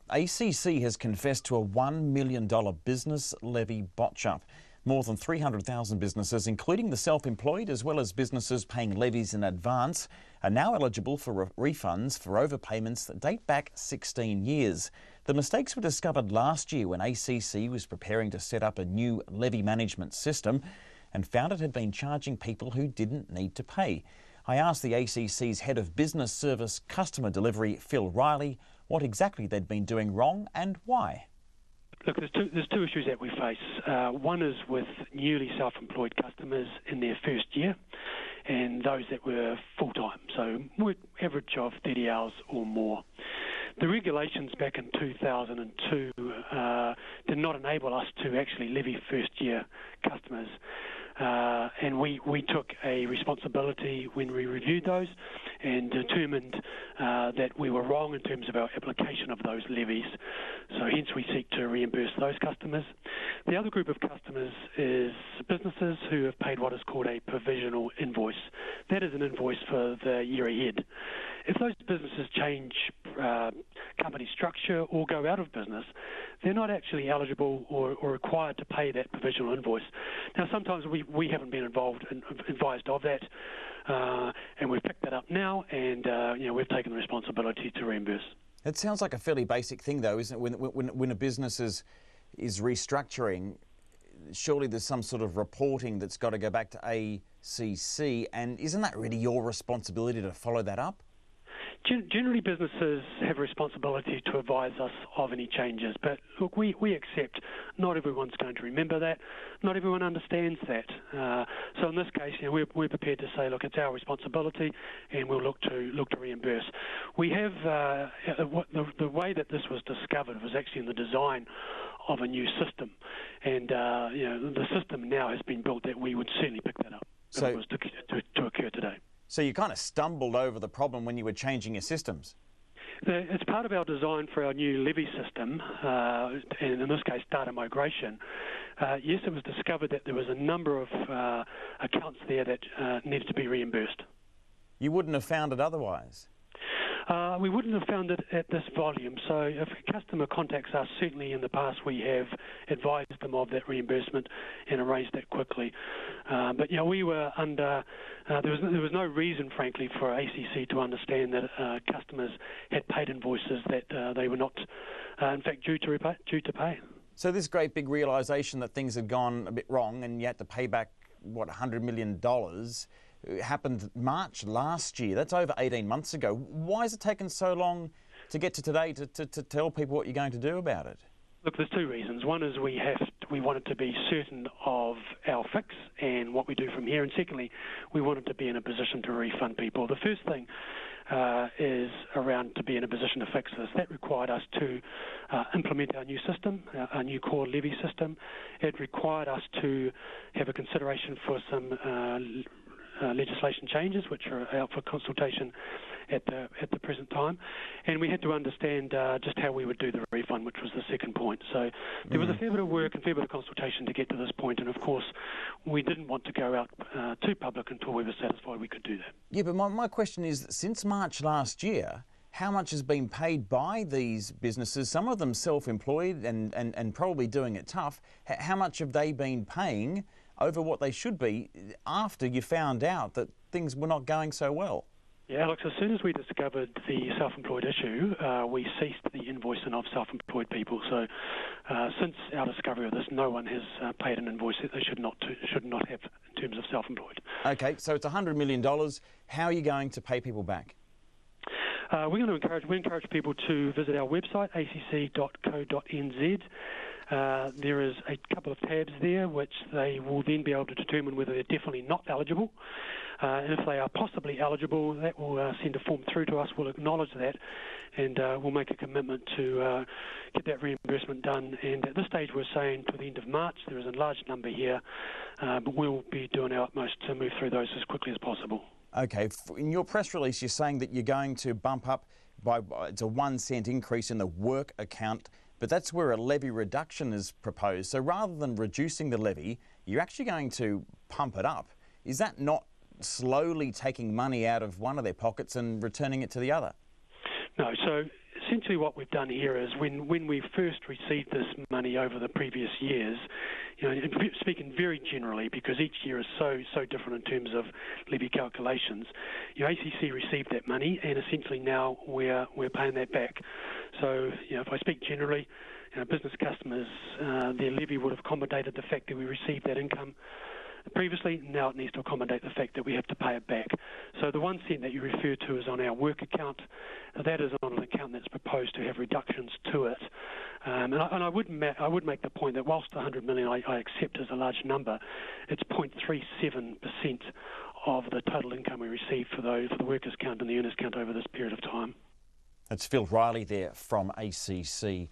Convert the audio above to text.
ACC has confessed to a $1 million business levy botch-up. More than 300,000 businesses, including the self-employed as well as businesses paying levies in advance, are now eligible for refunds for overpayments that date back 16 years. The mistakes were discovered last year when ACC was preparing to set up a new levy management system and found it had been charging people who didn't need to pay. I asked the ACC's Head of Business Service Customer Delivery, Phil Riley, what exactly they'd been doing wrong and why. Look, there's two issues that we face. One is with newly self-employed customers in their first year and those that were full-time, so average of 30 hours or more. The regulations back in 2002 did not enable us to actually levy first-year customers. And we took a responsibility when we reviewed those and determined that we were wrong in terms of our application of those levies. So hence we seek to reimburse those customers. The other group of customers is businesses who have paid what is called a provisional invoice. That is an invoice for the year ahead. If those businesses change company structure or go out of business, they're not actually eligible or required to pay that provisional invoice. Now, sometimes we haven't been advised of that, and we've picked that up now, and we've taken the responsibility to reimburse. It sounds like a fairly basic thing, though, isn't it? When a business is restructuring, surely there's some sort of reporting that's got to go back to ACC, and isn't that really your responsibility to follow that up? Generally, businesses have a responsibility to advise us of any changes, but look, we accept not everyone's going to remember that, not everyone understands that. So in this case, we're prepared to say, look, it's our responsibility, and we'll look to reimburse. We have the way that this was discovered was actually in the design of a new system, and the system now has been built that we would certainly pick that up if it was to occur today. So you kind of stumbled over the problem when you were changing your systems. It's part of our design for our new levy system, and in this case data migration. Yes, it was discovered that there was a number of accounts there that needed to be reimbursed. You wouldn't have found it otherwise? We wouldn't have found it at this volume. So if a customer contacts us, certainly in the past we have advised them of that reimbursement and arranged that quickly. But we were under, there was no reason, frankly, for ACC to understand that customers had paid invoices that they were not, in fact, due to pay. So this great big realisation that things had gone a bit wrong and you had to pay back, what, $100 million, happened March last year. That's over 18 months ago. Why has it taken so long to get to today to tell people what you're going to do about it? Look, there's two reasons. One is we wanted to be certain of our fix and what we do from here, and secondly, we wanted to be in a position to refund people. The first thing is around to be in a position to fix this. That required us to implement our new system, our new core levy system. It required us to have a consideration for some legislation changes, which are out for consultation at the present time, and we had to understand just how we would do the refund, which was the second point. So there was a fair bit of work and fair bit of consultation to get to this point, and of course we didn't want to go out too public until we were satisfied we could do that. Yeah, but my question is, since March last year, how much has been paid by these businesses, some of them self-employed and probably doing it tough? How much have they been paying over what they should be after you found out that things were not going so well? Yeah, Alex, as soon as we discovered the self-employed issue, we ceased the invoicing of self-employed people. So since our discovery of this, no one has paid an invoice that they should not have in terms of self-employed. Okay, so it's $100 million. How are you going to pay people back? We encourage people to visit our website, acc.co.nz. There is a couple of tabs there which they will then be able to determine whether they're definitely not eligible. And if they are possibly eligible, that will send a form through to us. We'll acknowledge that, and we'll make a commitment to get that reimbursement done. And at this stage, we're saying to the end of March. There is a large number here, but we'll be doing our utmost to move through those as quickly as possible. Okay. In your press release, you're saying that you're going to bump up by it's a 1 cent increase in the work account, but that's where a levy reduction is proposed. So rather than reducing the levy, you're actually going to pump it up. Is that not slowly taking money out of one of their pockets and returning it to the other? No. So essentially what we've done here is when we first received this money over the previous years, and speaking very generally, because each year is so different in terms of levy calculations, ACC received that money, and essentially now we're paying that back. So, if I speak generally, business customers, their levy would have accommodated the fact that we received that income previously. Now it needs to accommodate the fact that we have to pay it back. So the 1 cent that you refer to is on our work account. That is on an account that's proposed to have reductions to it. And I would make the point that whilst 100 million I accept as a large number, it's 0.37% of the total income we receive for the workers' count and the earners' count over this period of time. It's Phil Riley there from ACC.